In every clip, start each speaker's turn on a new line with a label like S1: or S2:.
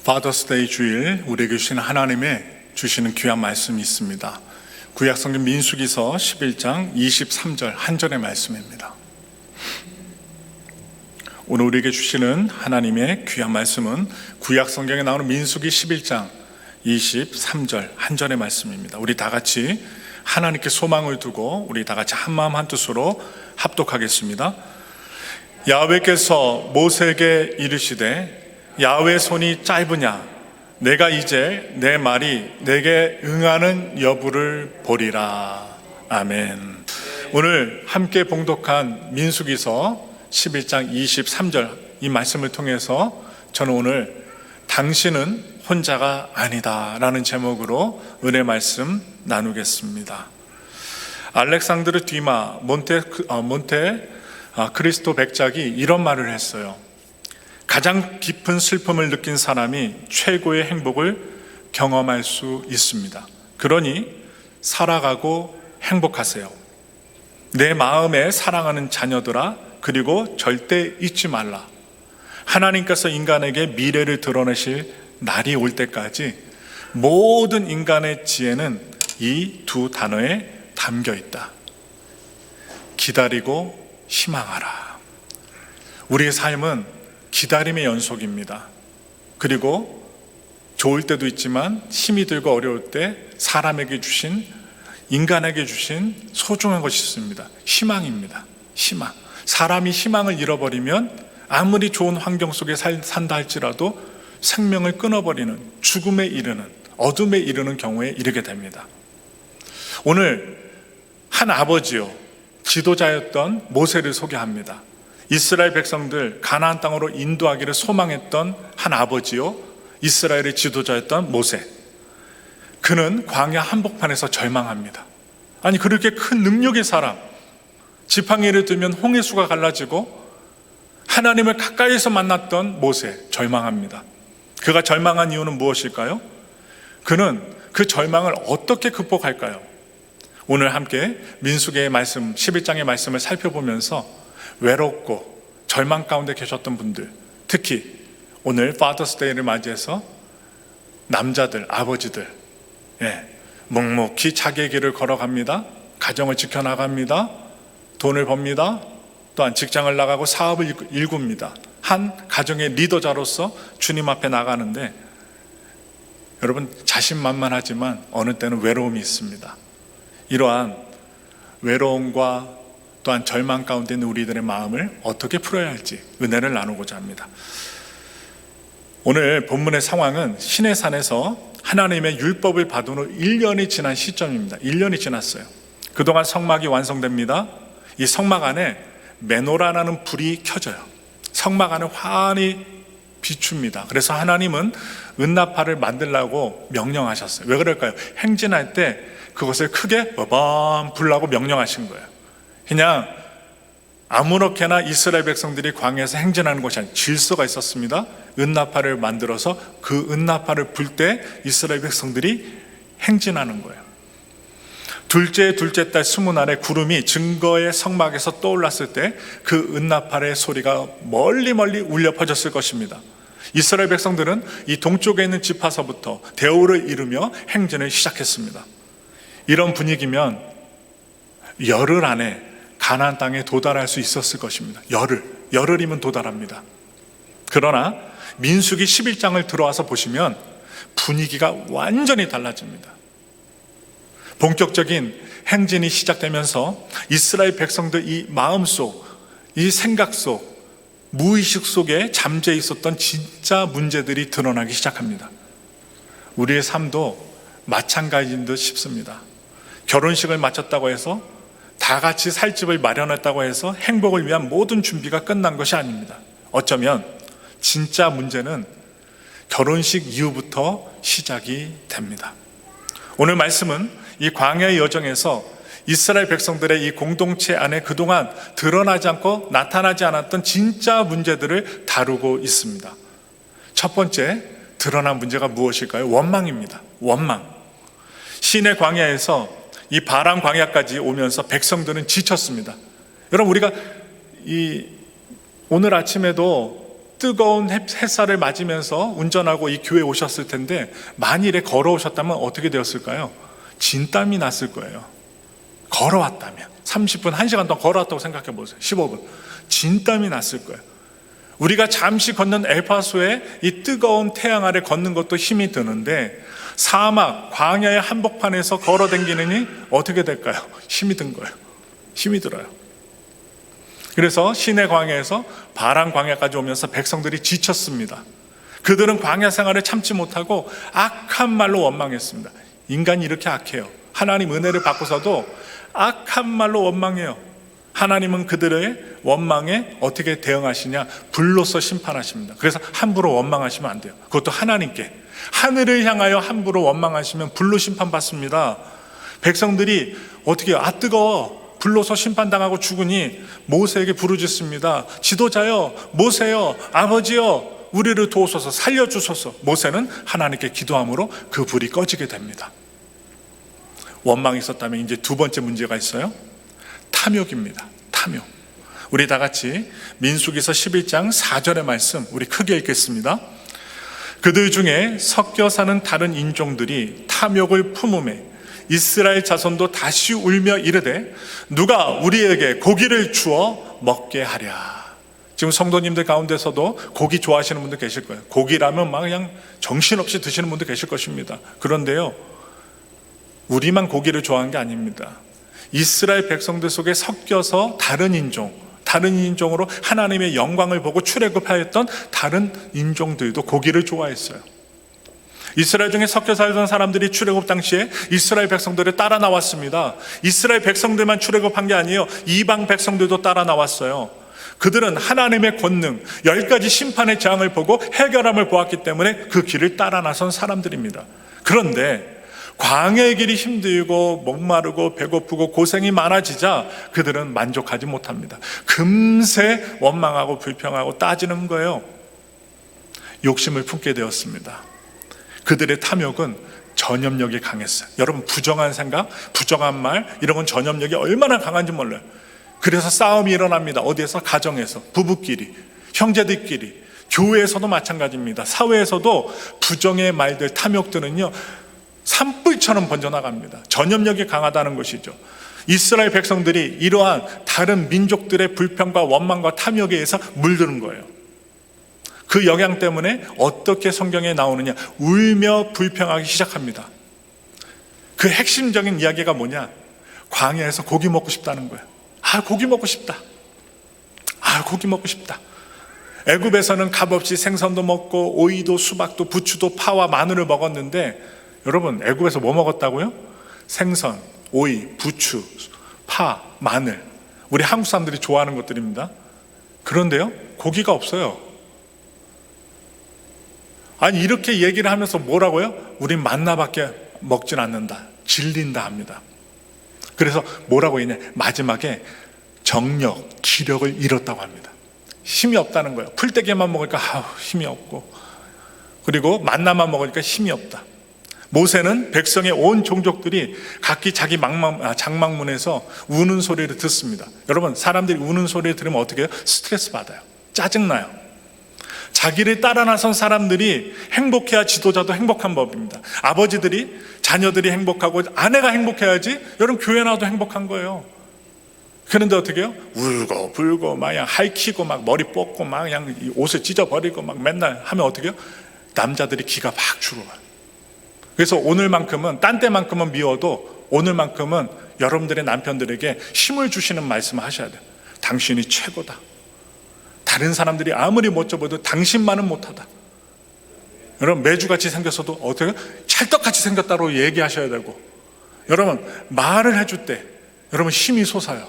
S1: 파더스데이 주일 우리에게 주시는 하나님의 주시는 귀한 말씀이 있습니다. 구약성경 민수기서 11장 23절 한 절의 말씀입니다. 오늘 우리에게 주시는 하나님의 귀한 말씀은 구약성경에 나오는 민수기 11장 23절 한 절의 말씀입니다. 우리 다 같이 하나님께 소망을 두고 우리 다 같이 한마음 한뜻으로 합독하겠습니다. 야훼께서 모세에게 이르시되 야훼의 손이 짧으냐 내가 이제 내 말이 내게 응하는 여부를 보리라. 아멘. 오늘 함께 봉독한 민수기서 11장 23절 이 말씀을 통해서 저는 오늘 당신은 혼자가 아니다 라는 제목으로 은혜 말씀 나누겠습니다. 알렉산드르 뒤마 몬테 크리스토 백작이 이런 말을 했어요. 가장 깊은 슬픔을 느낀 사람이 최고의 행복을 경험할 수 있습니다. 그러니 살아가고 행복하세요. 내 마음에 사랑하는 자녀들아, 그리고 절대 잊지 말라. 하나님께서 인간에게 미래를 드러내실 날이 올 때까지 모든 인간의 지혜는 이 두 단어에 담겨 있다. 기다리고 희망하라. 우리의 삶은 기다림의 연속입니다. 그리고 좋을 때도 있지만 힘이 들고 어려울 때 사람에게 주신, 인간에게 주신 소중한 것이 있습니다. 희망입니다. 희망. 사람이 희망을 잃어버리면 아무리 좋은 환경 속에 산다 할지라도 생명을 끊어버리는, 죽음에 이르는, 어둠에 이르는 경우에 이르게 됩니다. 오늘 한 아버지요, 지도자였던 모세를 소개합니다. 이스라엘 백성들 가나안 땅으로 인도하기를 소망했던 한 아버지요, 이스라엘의 지도자였던 모세. 그는 광야 한복판에서 절망합니다. 아니, 그렇게 큰 능력의 사람, 지팡이를 들면 홍해수가 갈라지고 하나님을 가까이에서 만났던 모세, 절망합니다. 그가 절망한 이유는 무엇일까요? 그는 그 절망을 어떻게 극복할까요? 오늘 함께 민수기의 말씀, 11장의 말씀을 살펴보면서 외롭고 절망 가운데 계셨던 분들, 특히 오늘 파더스데이를 맞이해서 남자들, 아버지들, 묵묵히 자기의 길을 걸어갑니다. 가정을 지켜나갑니다. 돈을 법니다. 또한 직장을 나가고 사업을 일굽니다. 한 가정의 리더자로서 주님 앞에 나가는데, 여러분, 자신만만하지만 어느 때는 외로움이 있습니다. 이러한 외로움과 또한 절망 가운데 있는 우리들의 마음을 어떻게 풀어야 할지 은혜를 나누고자 합니다. 오늘 본문의 상황은 시내산에서 하나님의 율법을 받은 후 1년이 지난 시점입니다. 1년이 지났어요. 그동안 성막이 완성됩니다. 이 성막 안에 메노라라는 불이 켜져요. 성막 안에 환히 비춥니다. 그래서 하나님은 은나팔을 만들라고 명령하셨어요. 왜 그럴까요? 행진할 때 그것을 크게 빠밤 불라고 명령하신 거예요. 그냥 아무렇게나 이스라엘 백성들이 광야에서 행진하는 것이 아니라 질서가 있었습니다. 은나팔을 만들어서 그 은나팔을 불 때 이스라엘 백성들이 행진하는 거예요. 둘째 달 스무날에 구름이 증거의 성막에서 떠올랐을 때 그 은나팔의 소리가 멀리 울려 퍼졌을 것입니다. 이스라엘 백성들은 이 동쪽에 있는 지파서부터 대오를 이루며 행진을 시작했습니다. 이런 분위기면 열흘 안에 가나안 땅에 도달할 수 있었을 것입니다. 열흘이면 도달합니다. 그러나 민수기 11장을 들어와서 보시면 분위기가 완전히 달라집니다. 본격적인 행진이 시작되면서 이스라엘 백성들 이 마음속, 이 생각 속, 무의식 속에 잠재 있었던 진짜 문제들이 드러나기 시작합니다. 우리의 삶도 마찬가지인 듯 싶습니다. 결혼식을 마쳤다고 해서, 다 같이 살 집을 마련했다고 해서 행복을 위한 모든 준비가 끝난 것이 아닙니다. 어쩌면 진짜 문제는 결혼식 이후부터 시작이 됩니다. 오늘 말씀은 이 광야의 여정에서 이스라엘 백성들의 이 공동체 안에 그동안 드러나지 않고 나타나지 않았던 진짜 문제들을 다루고 있습니다. 첫 번째 드러난 문제가 무엇일까요? 원망입니다. 원망. 시내 광야에서 이 바람 광야까지 오면서 백성들은 지쳤습니다. 여러분, 우리가 오늘 아침에도 뜨거운 햇살을 맞으면서 운전하고 이 교회에 오셨을 텐데 만일에 걸어오셨다면 어떻게 되었을까요? 진땀이 났을 거예요. 걸어왔다면 30분, 1시간 동안 걸어왔다고 생각해 보세요. 15분 진땀이 났을 거예요. 우리가 잠시 걷는 엘파소에 이 뜨거운 태양 아래 걷는 것도 힘이 드는데 사막, 광야의 한복판에서 걸어다니느니 어떻게 될까요? 힘이 든 거예요. 힘이 들어요. 그래서 시내 광야에서 바란 광야까지 오면서 백성들이 지쳤습니다. 그들은 광야 생활을 참지 못하고 악한 말로 원망했습니다. 인간이 이렇게 악해요. 하나님 은혜를 받고서도 악한 말로 원망해요. 하나님은 그들의 원망에 어떻게 대응하시냐? 불로서 심판하십니다. 그래서 함부로 원망하시면 안 돼요. 그것도 하나님께. 하늘을 향하여 함부로 원망하시면 불로 심판받습니다. 백성들이 어떻게 해요? 아 뜨거워, 불로서 심판당하고 죽으니 모세에게 부르짖습니다. 지도자여, 모세여, 아버지여, 우리를 도우소서, 살려주소서. 모세는 하나님께 기도함으로 그 불이 꺼지게 됩니다. 원망이 있었다면 이제 두 번째 문제가 있어요. 탐욕입니다. 탐욕. 우리 다 같이 민수기서 11장 4절의 말씀 우리 크게 읽겠습니다. 그들 중에 섞여 사는 다른 인종들이 탐욕을 품음에 이스라엘 자손도 다시 울며 이르되 누가 우리에게 고기를 주어 먹게 하랴. 지금 성도님들 가운데서도 고기 좋아하시는 분들 계실 거예요. 고기라면 막 그냥 정신없이 드시는 분들 계실 것입니다. 그런데요, 우리만 고기를 좋아하는 게 아닙니다. 이스라엘 백성들 속에 섞여서 다른 인종으로 하나님의 영광을 보고 출애굽하였던 다른 인종들도 고기를 좋아했어요. 이스라엘 중에 섞여 살던 사람들이 출애굽 당시에 이스라엘 백성들을 따라 나왔습니다. 이스라엘 백성들만 출애굽한 게 아니에요. 이방 백성들도 따라 나왔어요. 그들은 하나님의 권능, 10가지 심판의 재앙을 보고 해결함을 보았기 때문에 그 길을 따라 나선 사람들입니다. 그런데 광야의 길이 힘들고 목마르고 배고프고 고생이 많아지자 그들은 만족하지 못합니다. 금세 원망하고 불평하고 따지는 거예요. 욕심을 품게 되었습니다. 그들의 탐욕은 전염력이 강했어요. 여러분, 부정한 생각, 부정한 말, 이런 건 전염력이 얼마나 강한지 몰라요. 그래서 싸움이 일어납니다. 어디에서? 가정에서, 부부끼리, 형제들끼리, 교회에서도 마찬가지입니다. 사회에서도 부정의 말들, 탐욕들은요 산불처럼 번져나갑니다. 전염력이 강하다는 것이죠. 이스라엘 백성들이 이러한 다른 민족들의 불평과 원망과 탐욕에 의해서 물드는 거예요. 그 영향 때문에 어떻게 성경에 나오느냐? 울며 불평하기 시작합니다. 그 핵심적인 이야기가 뭐냐? 광야에서 고기 먹고 싶다는 거예요. 아, 고기 먹고 싶다. 아, 고기 먹고 싶다. 애굽에서는 값없이 생선도 먹고 오이도 수박도 부추도 파와 마늘을 먹었는데, 여러분, 애굽에서 뭐 먹었다고요? 생선, 오이, 부추, 파, 마늘. 우리 한국 사람들이 좋아하는 것들입니다. 그런데요, 고기가 없어요. 아니, 이렇게 얘기를 하면서 뭐라고요? 우린 만나밖에 먹진 않는다, 질린다 합니다. 그래서 뭐라고 했냐? 마지막에 정력, 기력을 잃었다고 합니다. 힘이 없다는 거예요. 풀떼기만 먹으니까 힘이 없고, 그리고 만나만 먹으니까 힘이 없다. 모세는 백성의 온 종족들이 각기 자기 장막문에서 우는 소리를 듣습니다. 여러분, 사람들이 우는 소리를 들으면 어떻게 해요? 스트레스 받아요. 짜증나요. 자기를 따라 나선 사람들이 행복해야 지도자도 행복한 법입니다. 아버지들이, 자녀들이 행복하고 아내가 행복해야지 여러분 교회 나와도 행복한 거예요. 그런데 어떻게 해요? 울고 불고 막 그냥 할퀴고 막 머리 뽑고 막 그냥 옷을 찢어버리고 막 맨날 하면 어떻게 해요? 남자들이 기가 막 죽어요. 그래서 오늘만큼은, 딴 때만큼은 미워도 오늘만큼은 여러분들의 남편들에게 힘을 주시는 말씀을 하셔야 돼요. 당신이 최고다. 다른 사람들이 아무리 멋져보여도 당신만은 못하다. 여러분, 매주같이 생겼어도 어떻게 찰떡같이 생겼다고 얘기하셔야 되고, 여러분 말을 해줄 때 여러분 힘이 솟아요.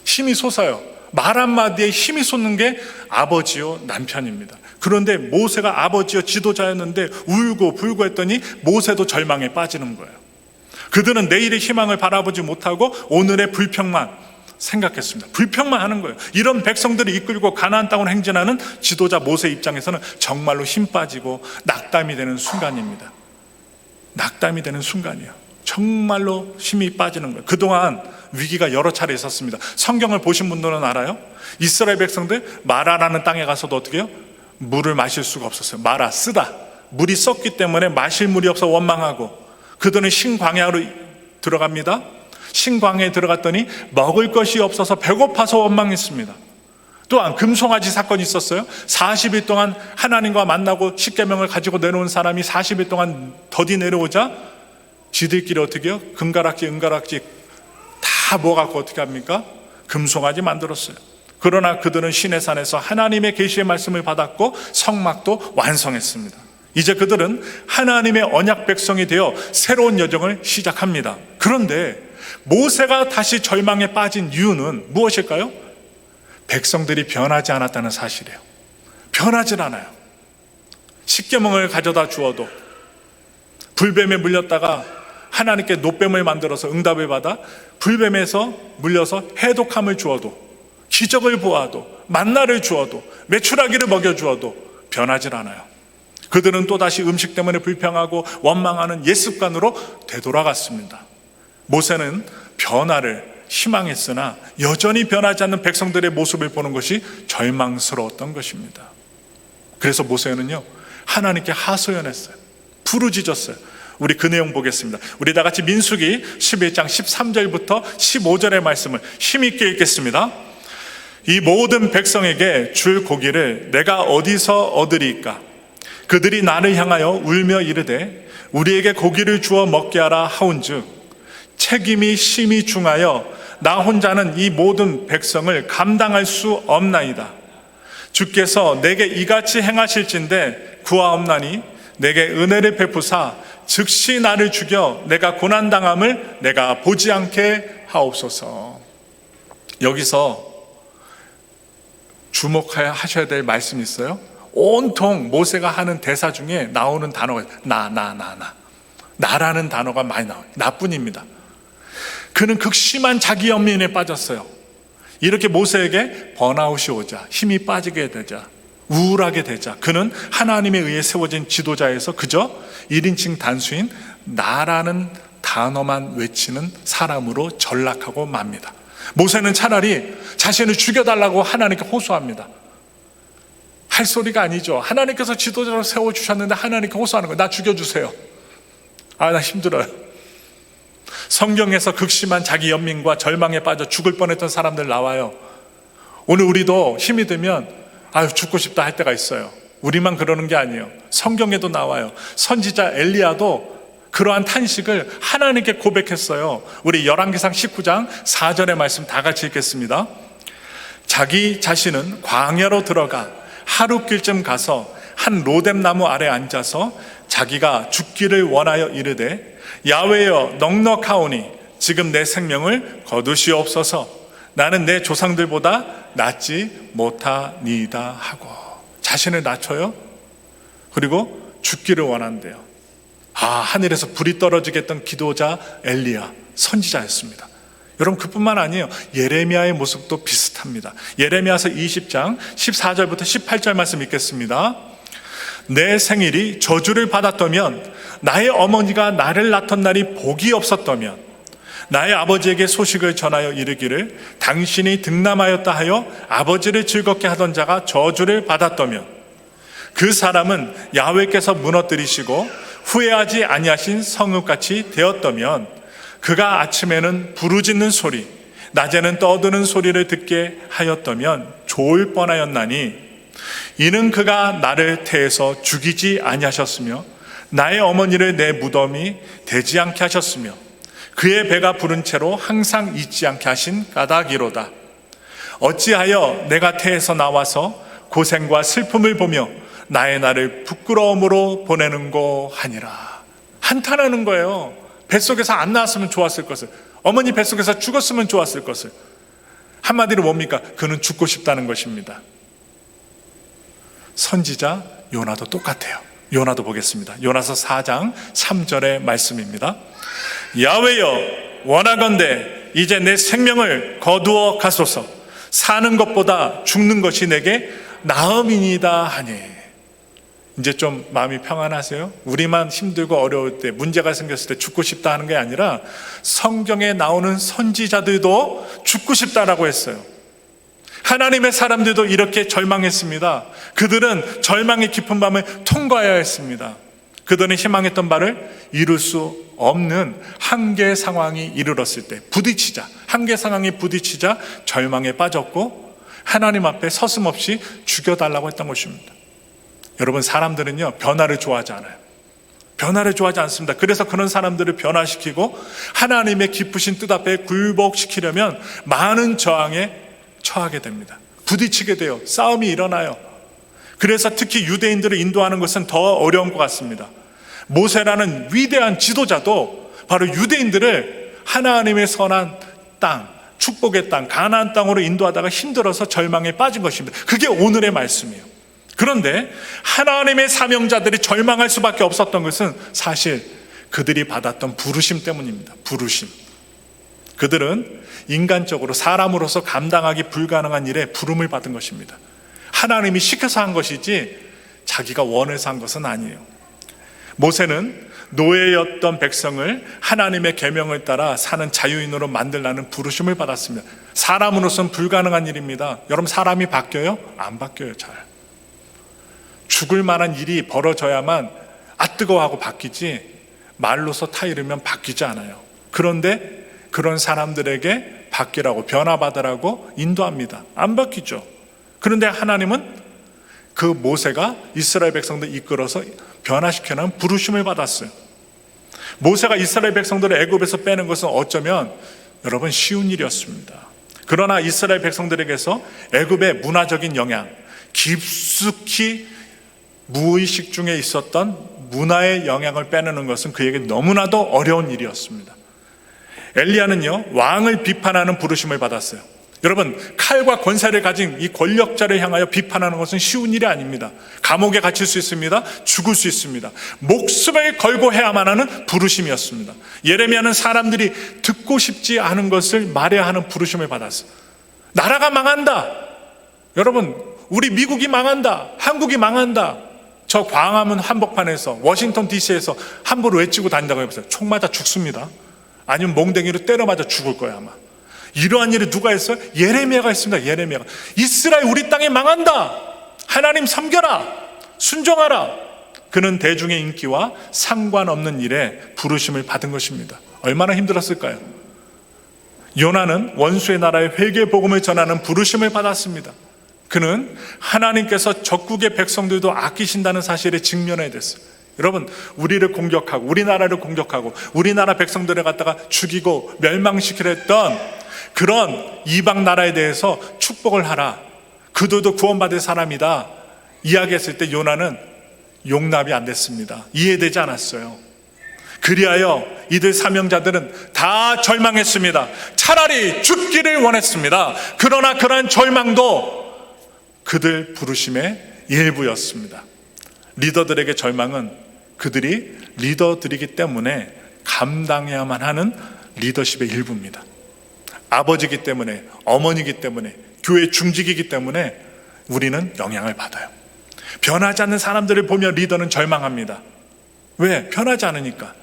S1: 힘이 솟아요. 말 한마디에 힘이 솟는 게 아버지요 남편입니다. 그런데 모세가 아버지요 지도자였는데 울고 불고 했더니 모세도 절망에 빠지는 거예요. 그들은 내일의 희망을 바라보지 못하고 오늘의 불평만 생각했습니다. 불평만 하는 거예요. 이런 백성들을 이끌고 가나안 땅으로 행진하는 지도자 모세 입장에서는 정말로 힘 빠지고 낙담이 되는 순간입니다. 낙담이 되는 순간이에요. 정말로 힘이 빠지는 거예요. 그동안 위기가 여러 차례 있었습니다. 성경을 보신 분들은 알아요. 이스라엘 백성들 마라라는 땅에 가서도 어떻게 해요? 물을 마실 수가 없었어요. 마라, 쓰다. 물이 썩기 때문에 마실 물이 없어 원망하고, 그들은 신광야로 들어갑니다. 신광야에 들어갔더니 먹을 것이 없어서 배고파서 원망했습니다. 또한 금송아지 사건이 있었어요. 40일 동안 하나님과 만나고 십계명을 가지고 내려온 사람이 40일 동안 더디 내려오자 지들끼리 어떻게 해요? 금가락지, 은가락지 다 모아갖고 어떻게 합니까? 금송아지 만들었어요. 그러나 그들은 시내산에서 하나님의 계시의 말씀을 받았고 성막도 완성했습니다. 이제 그들은 하나님의 언약 백성이 되어 새로운 여정을 시작합니다. 그런데 모세가 다시 절망에 빠진 이유는 무엇일까요? 백성들이 변하지 않았다는 사실이에요. 변하질 않아요. 십계명을 가져다 주어도, 불뱀에 물렸다가 하나님께 노뱀을 만들어서 응답을 받아 불뱀에서 물려서 해독함을 주어도, 기적을 보아도, 만나를 주어도, 메추라기를 먹여주어도 변하질 않아요. 그들은 또다시 음식 때문에 불평하고 원망하는 옛 습관으로 되돌아갔습니다. 모세는 변화를 희망했으나 여전히 변하지 않는 백성들의 모습을 보는 것이 절망스러웠던 것입니다. 그래서 모세는요, 하나님께 하소연했어요. 부르짖었어요. 우리 그 내용 보겠습니다. 우리 다 같이 민수기 11장 13절부터 15절의 말씀을 힘있게 읽겠습니다. 이 모든 백성에게 줄 고기를 내가 어디서 얻으리이까? 그들이 나를 향하여 울며 이르되 우리에게 고기를 주어 먹게 하라 하온즉 책임이 심히 중하여 나 혼자는 이 모든 백성을 감당할 수 없나이다. 주께서 내게 이같이 행하실진대 구하옵나니 내게 은혜를 베푸사 즉시 나를 죽여 내가 고난당함을 내가 보지 않게 하옵소서. 여기서 주목하셔야 될 말씀이 있어요. 온통 모세가 하는 대사 중에 나오는 단어가 나라는 단어가 많이 나와요. 나뿐입니다. 그는 극심한 자기 연민에 빠졌어요. 이렇게 모세에게 번아웃이 오자, 힘이 빠지게 되자, 우울하게 되자 그는 하나님에 의해 세워진 지도자에서 그저 1인칭 단수인 나라는 단어만 외치는 사람으로 전락하고 맙니다. 모세는 차라리 자신을 죽여달라고 하나님께 호소합니다. 할 소리가 아니죠. 하나님께서 지도자로 세워주셨는데 하나님께 호소하는 거예요. 나 죽여주세요. 나 힘들어요. 성경에서 극심한 자기 연민과 절망에 빠져 죽을 뻔했던 사람들 나와요. 오늘 우리도 힘이 들면 죽고 싶다 할 때가 있어요. 우리만 그러는 게 아니에요. 성경에도 나와요. 선지자 엘리야도 그러한 탄식을 하나님께 고백했어요. 우리 열왕기상 19장 4절의 말씀 다 같이 읽겠습니다. 자기 자신은 광야로 들어가 하룻길쯤 가서 한 로뎀나무 아래 앉아서 자기가 죽기를 원하여 이르되 야훼여 넉넉하오니 지금 내 생명을 거두시옵소서. 나는 내 조상들보다 낫지 못하니이다 하고 자신을 낮춰요. 그리고 죽기를 원한대요. 하늘에서 불이 떨어지게 했던 기도자 엘리야 선지자였습니다. 여러분 그뿐만 아니에요. 예레미야의 모습도 비슷합니다. 예레미야서 20장 14절부터 18절 말씀 읽겠습니다. 내 생일이 저주를 받았다면 나의 어머니가 나를 낳던 날이 복이 없었다면 나의 아버지에게 소식을 전하여 이르기를 당신이 득남하였다 하여 아버지를 즐겁게 하던 자가 저주를 받았다면 그 사람은 야훼께서 무너뜨리시고 후회하지 아니하신 성읍같이 되었다면 그가 아침에는 부르짖는 소리 낮에는 떠드는 소리를 듣게 하였다면 좋을 뻔하였나니 이는 그가 나를 태에서 죽이지 아니하셨으며 나의 어머니를 내 무덤이 되지 않게 하셨으며 그의 배가 부른 채로 항상 잊지 않게 하신 까닭이로다. 어찌하여 내가 태에서 나와서 고생과 슬픔을 보며 나의 날을 부끄러움으로 보내는고 하니라. 한탄하는 거예요. 뱃속에서 안 나왔으면 좋았을 것을, 어머니 뱃속에서 죽었으면 좋았을 것을. 한마디로 뭡니까? 그는 죽고 싶다는 것입니다. 선지자 요나도 똑같아요. 요나도 보겠습니다. 요나서 4장 3절의 말씀입니다. 야훼여 원하건대 이제 내 생명을 거두어 가소서. 사는 것보다 죽는 것이 내게 나음이니이다 하니. 이제 좀 마음이 평안하세요? 우리만 힘들고 어려울 때, 문제가 생겼을 때 죽고 싶다 하는 게 아니라 성경에 나오는 선지자들도 죽고 싶다라고 했어요. 하나님의 사람들도 이렇게 절망했습니다. 그들은 절망의 깊은 밤을 통과해야 했습니다. 그들은 희망했던 바를 이룰 수 없는 한계 상황이 이르렀을 때 한계 상황에 부딪히자 절망에 빠졌고 하나님 앞에 서슴없이 죽여달라고 했던 것입니다. 여러분, 사람들은요, 변화를 좋아하지 않아요. 변화를 좋아하지 않습니다. 그래서 그런 사람들을 변화시키고 하나님의 기쁘신 뜻 앞에 굴복시키려면 많은 저항에 처하게 됩니다. 부딪히게 돼요. 싸움이 일어나요. 그래서 특히 유대인들을 인도하는 것은 더 어려운 것 같습니다. 모세라는 위대한 지도자도 바로 유대인들을 하나님의 선한 땅, 축복의 땅, 가나안 땅으로 인도하다가 힘들어서 절망에 빠진 것입니다. 그게 오늘의 말씀이에요. 그런데 하나님의 사명자들이 절망할 수밖에 없었던 것은 사실 그들이 받았던 부르심 때문입니다. 부르심. 그들은 인간적으로 사람으로서 감당하기 불가능한 일에 부름을 받은 것입니다. 하나님이 시켜서 한 것이지 자기가 원해서 한 것은 아니에요. 모세는 노예였던 백성을 하나님의 계명을 따라 사는 자유인으로 만들라는 부르심을 받았습니다. 사람으로서는 불가능한 일입니다. 여러분, 사람이 바뀌어요? 안 바뀌어요. 잘. 죽을 만한 일이 벌어져야만 뜨거워하고 바뀌지, 말로서 타이르면 바뀌지 않아요. 그런데 그런 사람들에게 바뀌라고, 변화받으라고 인도합니다. 안 바뀌죠. 그런데 하나님은 그 모세가 이스라엘 백성들 이끌어서 변화시켜놓은 부르심을 받았어요. 모세가 이스라엘 백성들을 애굽에서 빼는 것은 어쩌면 여러분 쉬운 일이었습니다. 그러나 이스라엘 백성들에게서 애굽의 문화적인 영향, 깊숙이 무의식 중에 있었던 문화의 영향을 빼내는 것은 그에게 너무나도 어려운 일이었습니다. 엘리야는요, 왕을 비판하는 부르심을 받았어요. 여러분, 칼과 권세를 가진 이 권력자를 향하여 비판하는 것은 쉬운 일이 아닙니다. 감옥에 갇힐 수 있습니다. 죽을 수 있습니다. 목숨을 걸고 해야만 하는 부르심이었습니다. 예레미야는 사람들이 듣고 싶지 않은 것을 말해야 하는 부르심을 받았어요. 나라가 망한다. 여러분, 우리 미국이 망한다. 한국이 망한다. 저 광화문 한복판에서, 워싱턴 DC에서 함부로 외치고 다닌다고 해보세요. 총 맞아 죽습니다. 아니면 몽댕이로 때려 맞아 죽을 거야 아마. 이러한 일을 누가 했어요? 예레미야가 했습니다. 예레미야가. 이스라엘 우리 땅에 망한다. 하나님 섬겨라. 순종하라. 그는 대중의 인기와 상관없는 일에 부르심을 받은 것입니다. 얼마나 힘들었을까요? 요나는 원수의 나라에 회개 복음을 전하는 부르심을 받았습니다. 그는 하나님께서 적국의 백성들도 아끼신다는 사실에 직면해야 됐어요. 여러분, 우리를 공격하고 우리나라를 공격하고 우리나라 백성들을 갖다가 죽이고 멸망시키려 했던 그런 이방 나라에 대해서 축복을 하라. 그들도 구원받을 사람이다. 이야기했을 때 요나는 용납이 안 됐습니다. 이해되지 않았어요. 그리하여 이들 사명자들은 다 절망했습니다. 차라리 죽기를 원했습니다. 그러나 그러한 절망도 그들 부르심의 일부였습니다. 리더들에게 절망은 그들이 리더들이기 때문에 감당해야만 하는 리더십의 일부입니다. 아버지이기 때문에, 어머니이기 때문에, 교회 중직이기 때문에 우리는 영향을 받아요. 변하지 않는 사람들을 보며 리더는 절망합니다. 왜? 변하지 않으니까.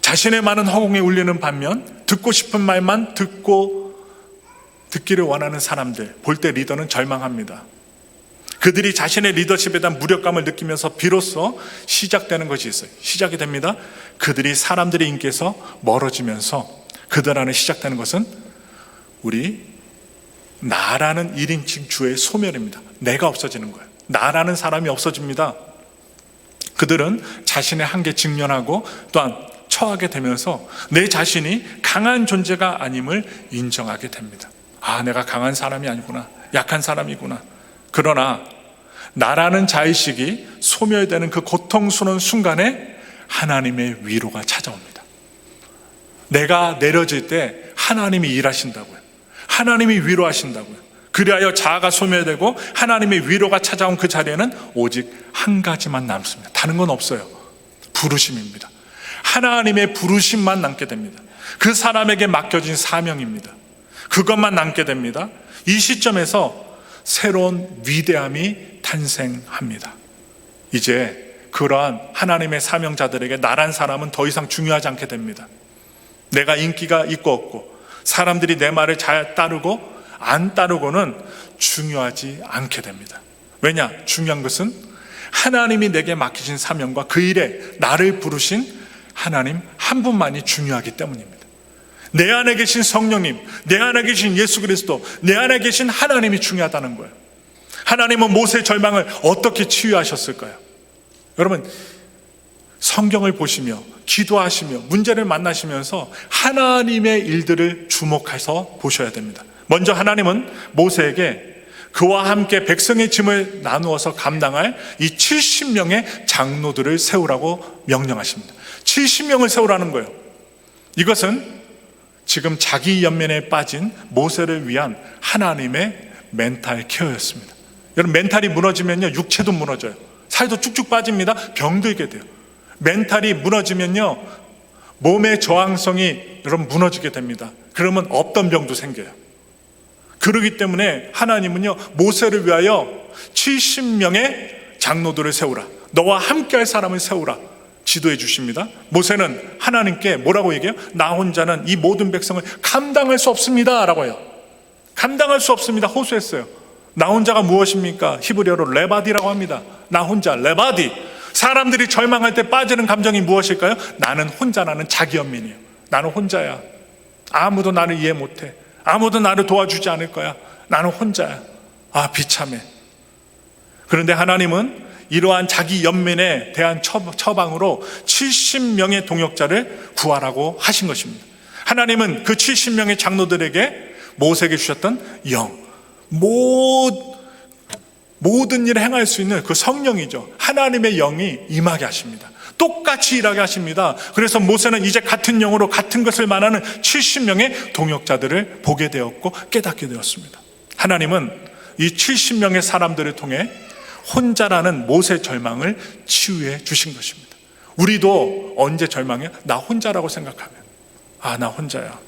S1: 자신의 많은 허공에 울리는 반면 듣고 싶은 말만 듣기를 원하는 사람들 볼 때 리더는 절망합니다. 그들이 자신의 리더십에 대한 무력감을 느끼면서 비로소 시작되는 것이 있어요. 시작이 됩니다. 그들이 사람들의 인기에서 멀어지면서 그들 안에 시작되는 것은 우리 나라는 1인칭 주의 소멸입니다. 내가 없어지는 거예요. 나라는 사람이 없어집니다. 그들은 자신의 한계에 직면하고 또한 처하게 되면서 내 자신이 강한 존재가 아님을 인정하게 됩니다. 내가 강한 사람이 아니구나. 약한 사람이구나. 그러나 나라는 자의식이 소멸되는 그 고통스러운 순간에 하나님의 위로가 찾아옵니다. 내가 내려질 때 하나님이 일하신다고요. 하나님이 위로하신다고요. 그리하여 자아가 소멸되고 하나님의 위로가 찾아온 그 자리에는 오직 한 가지만 남습니다. 다른 건 없어요. 부르심입니다. 하나님의 부르심만 남게 됩니다. 그 사람에게 맡겨진 사명입니다. 그것만 남게 됩니다. 이 시점에서 새로운 위대함이 탄생합니다. 이제 그러한 하나님의 사명자들에게 나란 사람은 더 이상 중요하지 않게 됩니다. 내가 인기가 있고 없고 사람들이 내 말을 잘 따르고 안 따르고는 중요하지 않게 됩니다. 왜냐? 중요한 것은 하나님이 내게 맡기신 사명과 그 일에 나를 부르신 하나님 한 분만이 중요하기 때문입니다. 내 안에 계신 성령님, 내 안에 계신 예수 그리스도, 내 안에 계신 하나님이 중요하다는 거예요. 하나님은 모세의 절망을 어떻게 치유하셨을까요? 여러분, 성경을 보시며 기도하시며 문제를 만나시면서 하나님의 일들을 주목해서 보셔야 됩니다. 먼저 하나님은 모세에게 그와 함께 백성의 짐을 나누어서 감당할 이 70명의 장로들을 세우라고 명령하십니다. 70명을 세우라는 거예요. 이것은 지금 자기 연민에 빠진 모세를 위한 하나님의 멘탈 케어였습니다. 여러분, 멘탈이 무너지면요, 육체도 무너져요. 살도 쭉쭉 빠집니다. 병도 있게 돼요. 멘탈이 무너지면요, 몸의 저항성이 여러분 무너지게 됩니다. 그러면 없던 병도 생겨요. 그러기 때문에 하나님은요, 모세를 위하여 70명의 장로들을 세우라, 너와 함께할 사람을 세우라 지도해 주십니다. 모세는 하나님께 뭐라고 얘기해요? 나 혼자는 이 모든 백성을 감당할 수 없습니다 라고 해요. 감당할 수 없습니다 호소했어요. 나 혼자가 무엇입니까? 히브리어로 레바디라고 합니다. 나 혼자, 레바디. 사람들이 절망할 때 빠지는 감정이 무엇일까요? 나는 혼자라는 자기 연민이에요. 나는 혼자야. 아무도 나를 이해 못해. 아무도 나를 도와주지 않을 거야. 나는 혼자야. 아, 비참해. 그런데 하나님은 이러한 자기 연민에 대한 처방으로 70명의 동역자를 구하라고 하신 것입니다. 하나님은 그 70명의 장로들에게 모세에게 주셨던 영, 모든 일을 행할 수 있는 그 성령이죠. 하나님의 영이 임하게 하십니다. 똑같이 일하게 하십니다. 그래서 모세는 이제 같은 영으로 같은 것을 말하는 70명의 동역자들을 보게 되었고 깨닫게 되었습니다. 하나님은 이 70명의 사람들을 통해 혼자라는 모세의 절망을 치유해 주신 것입니다. 우리도 언제 절망해? 나 혼자라고 생각하면, 아, 나 혼자야.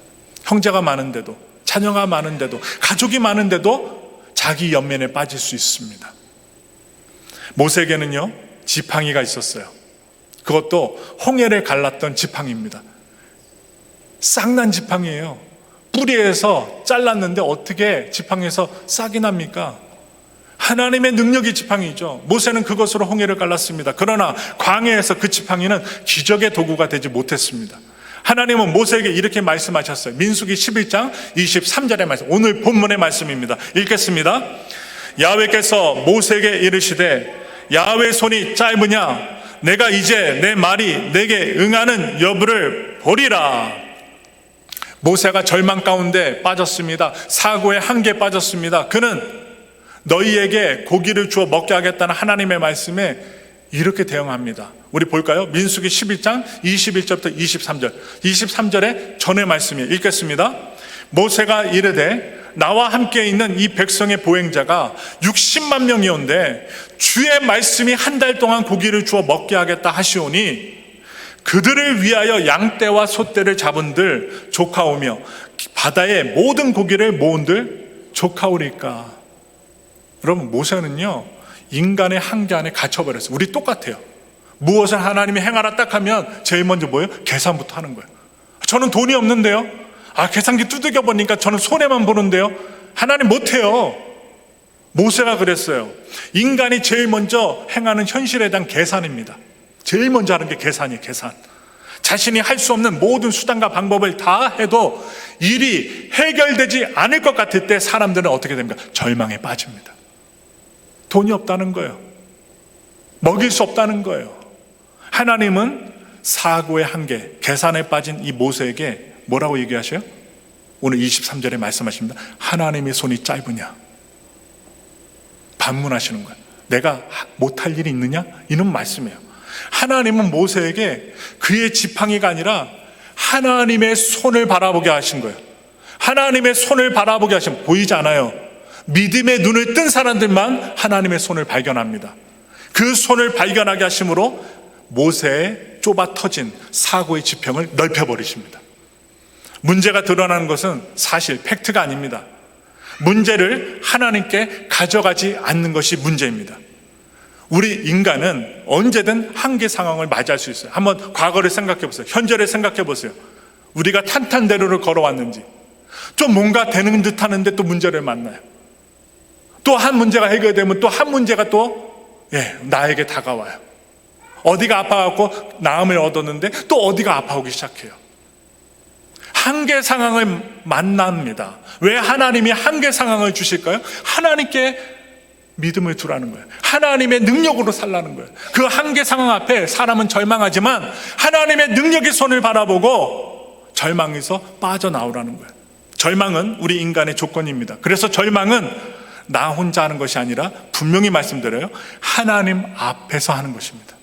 S1: 형제가 많은데도, 자녀가 많은데도, 가족이 많은데도 자기 연민에 빠질 수 있습니다. 모세에게는요, 지팡이가 있었어요. 그것도 홍해를 갈랐던 지팡이입니다. 싹난 지팡이에요. 뿌리에서 잘랐는데 어떻게 지팡이에서 싹이 납니까? 하나님의 능력이 지팡이죠. 모세는 그것으로 홍해를 갈랐습니다. 그러나 광야에서 그 지팡이는 기적의 도구가 되지 못했습니다. 하나님은 모세에게 이렇게 말씀하셨어요. 민수기 11장 23절의 말씀, 오늘 본문의 말씀입니다. 읽겠습니다. 야훼께서 모세에게 이르시되 야훼 손이 짧으냐? 내가 이제 내 말이 내게 응하는 여부를 보리라. 모세가 절망 가운데 빠졌습니다. 사고의 한계에 빠졌습니다. 그는 너희에게 고기를 주어 먹게 하겠다는 하나님의 말씀에 이렇게 대응합니다. 우리 볼까요? 민수기 11장 21절부터 23절. 23절에 전의 말씀이에요. 읽겠습니다. 모세가 이르되 나와 함께 있는 이 백성의 보행자가 60만 명이온데 주의 말씀이 한 달 동안 고기를 주어 먹게 하겠다 하시오니 그들을 위하여 양떼와 소떼를 잡은들 조카오며 바다의 모든 고기를 모은들 조카오리까. 여러분, 모세는요, 인간의 한계 안에 갇혀버렸어요. 우리 똑같아요. 무엇을 하나님이 행하라 딱 하면 제일 먼저 뭐예요? 계산부터 하는 거예요. 저는 돈이 없는데요. 아, 계산기 두들겨 보니까 저는 손해만 보는데요. 하나님 못해요. 모세가 그랬어요. 인간이 제일 먼저 행하는 현실에 대한 계산입니다. 제일 먼저 하는 게 계산이에요. 계산. 자신이 할 수 없는 모든 수단과 방법을 다 해도 일이 해결되지 않을 것 같을 때 사람들은 어떻게 됩니까? 절망에 빠집니다. 돈이 없다는 거예요. 먹일 수 없다는 거예요. 하나님은 사고의 한계, 계산에 빠진 이 모세에게 뭐라고 얘기하셔요? 오늘 23절에 말씀하십니다. 하나님의 손이 짧으냐? 반문하시는 거예요. 내가 못할 일이 있느냐? 이런 말씀이에요. 하나님은 모세에게 그의 지팡이가 아니라 하나님의 손을 바라보게 하신 거예요. 하나님의 손을 바라보게 하시면 보이지 않아요. 믿음의 눈을 뜬 사람들만 하나님의 손을 발견합니다. 그 손을 발견하게 하심으로 모세의 좁아 터진 사고의 지평을 넓혀버리십니다. 문제가 드러나는 것은 사실 팩트가 아닙니다. 문제를 하나님께 가져가지 않는 것이 문제입니다. 우리 인간은 언제든 한계 상황을 맞이할 수 있어요. 한번 과거를 생각해 보세요. 현재를 생각해 보세요. 우리가 탄탄대로를 걸어왔는지 좀 뭔가 되는 듯 하는데 또 문제를 만나요. 또 한 문제가 해결되면 또 한 문제가 또 나에게 다가와요. 어디가 아파갖고 나음을 얻었는데 또 어디가 아파오기 시작해요. 한계 상황을 만납니다. 왜 하나님이 한계 상황을 주실까요? 하나님께 믿음을 두라는 거예요. 하나님의 능력으로 살라는 거예요. 그 한계 상황 앞에 사람은 절망하지만 하나님의 능력의 손을 바라보고 절망에서 빠져나오라는 거예요. 절망은 우리 인간의 조건입니다. 그래서 절망은 나 혼자 하는 것이 아니라 분명히 말씀드려요, 하나님 앞에서 하는 것입니다.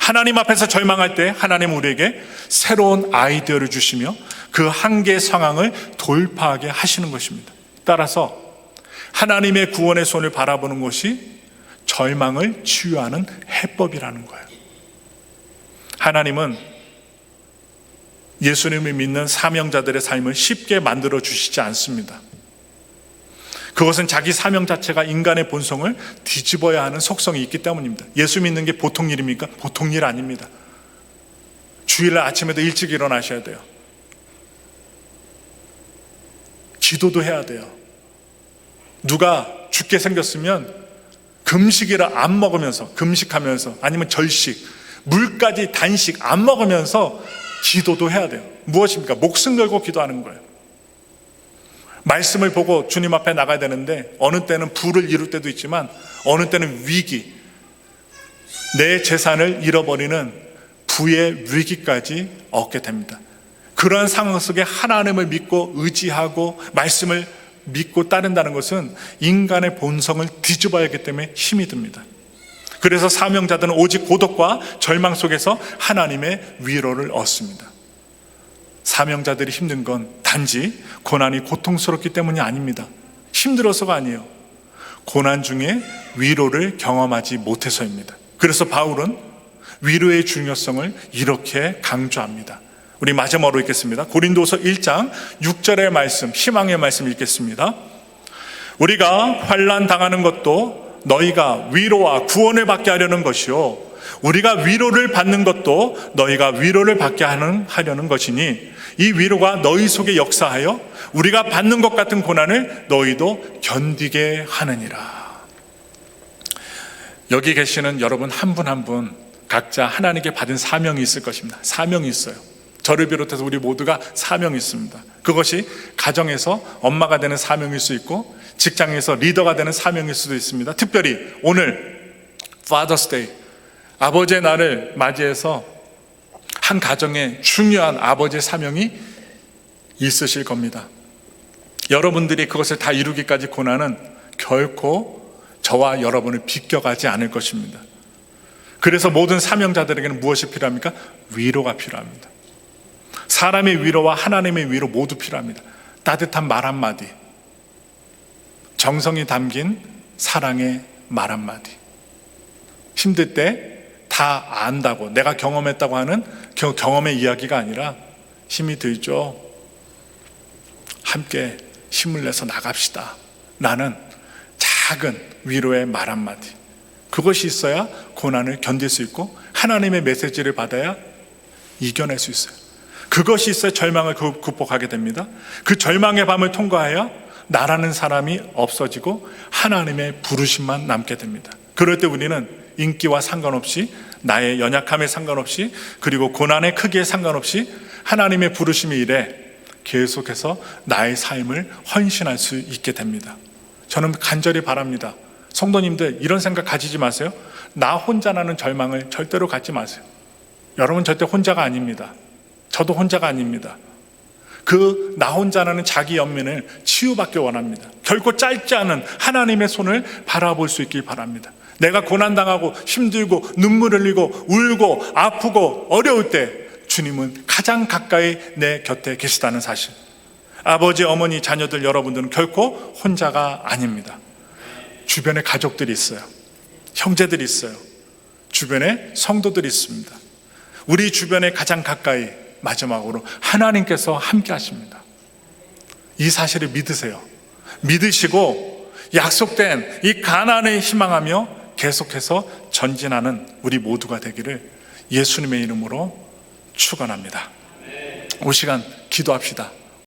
S1: 하나님 앞에서 절망할 때 하나님 우리에게 새로운 아이디어를 주시며 그 한계 상황을 돌파하게 하시는 것입니다. 따라서 하나님의 구원의 손을 바라보는 것이 절망을 치유하는 해법이라는 거예요. 하나님은 예수님을 믿는 사명자들의 삶을 쉽게 만들어 주시지 않습니다. 그것은 자기 사명 자체가 인간의 본성을 뒤집어야 하는 속성이 있기 때문입니다. 예수 믿는 게 보통 일입니까? 보통 일 아닙니다. 주일날 아침에도 일찍 일어나셔야 돼요. 기도도 해야 돼요. 누가 죽게 생겼으면 금식이라 안 먹으면서, 금식하면서, 아니면 절식, 물까지 단식 안 먹으면서 기도도 해야 돼요. 무엇입니까? 목숨 걸고 기도하는 거예요. 말씀을 보고 주님 앞에 나가야 되는데 어느 때는 부를 이룰 때도 있지만 어느 때는 위기, 내 재산을 잃어버리는 부의 위기까지 얻게 됩니다. 그러한 상황 속에 하나님을 믿고 의지하고 말씀을 믿고 따른다는 것은 인간의 본성을 뒤집어야 하기 때문에 힘이 듭니다. 그래서 사명자들은 오직 고독과 절망 속에서 하나님의 위로를 얻습니다. 사명자들이 힘든 건 단지 고난이 고통스럽기 때문이 아닙니다. 힘들어서가 아니에요. 고난 중에 위로를 경험하지 못해서입니다. 그래서 바울은 위로의 중요성을 이렇게 강조합니다. 우리 마지막으로 읽겠습니다. 고린도서 1장 6절의 말씀, 희망의 말씀 읽겠습니다. 우리가 환난 당하는 것도 너희가 위로와 구원을 받게 하려는 것이요, 우리가 위로를 받는 것도 너희가 위로를 받게 하려는 것이니 이 위로가 너희 속에 역사하여 우리가 받는 것 같은 고난을 너희도 견디게 하느니라. 여기 계시는 여러분 한 분 한 분 각자 하나님께 받은 사명이 있을 것입니다. 사명이 있어요. 저를 비롯해서 우리 모두가 사명이 있습니다. 그것이 가정에서 엄마가 되는 사명일 수 있고 직장에서 리더가 되는 사명일 수도 있습니다. 특별히 오늘 Father's Day, 아버지의 날을 맞이해서 한 가정에 중요한 아버지의 사명이 있으실 겁니다. 여러분들이 그것을 다 이루기까지 고난은 결코 저와 여러분을 비껴가지 않을 것입니다. 그래서 모든 사명자들에게는 무엇이 필요합니까? 위로가 필요합니다. 사람의 위로와 하나님의 위로 모두 필요합니다. 따뜻한 말 한마디, 정성이 담긴 사랑의 말 한마디. 힘들 때 다 안다고, 내가 경험했다고 하는 경험의 이야기가 아니라 힘이 들죠? 함께 힘을 내서 나갑시다 라는 작은 위로의 말 한마디. 그것이 있어야 고난을 견딜 수 있고 하나님의 메시지를 받아야 이겨낼 수 있어요. 그것이 있어야 절망을 극복하게 됩니다. 그 절망의 밤을 통과하여 나라는 사람이 없어지고 하나님의 부르심만 남게 됩니다. 그럴 때 우리는 인기와 상관없이, 나의 연약함에 상관없이, 그리고 고난의 크기에 상관없이 하나님의 부르심의 일에 계속해서 나의 삶을 헌신할 수 있게 됩니다. 저는 간절히 바랍니다. 성도님들, 이런 생각 가지지 마세요. 나 혼자 나는 절망을 절대로 갖지 마세요. 여러분 절대 혼자가 아닙니다. 저도 혼자가 아닙니다. 그 나 혼자 나는 자기 연민을 치유받기 원합니다. 결코 짧지 않은 하나님의 손을 바라볼 수 있길 바랍니다. 내가 고난당하고 힘들고 눈물 흘리고 울고 아프고 어려울 때 주님은 가장 가까이 내 곁에 계시다는 사실. 아버지, 어머니, 자녀들 여러분들은 결코 혼자가 아닙니다. 주변에 가족들이 있어요. 형제들이 있어요. 주변에 성도들이 있습니다. 우리 주변에 가장 가까이, 마지막으로 하나님께서 함께 하십니다. 이 사실을 믿으세요. 믿으시고 약속된 이 가나안을 희망하며 계속해서 전진하는 우리 모두가 되기를 예수님의 이름으로 축원합니다. 이 시간 기도합시다.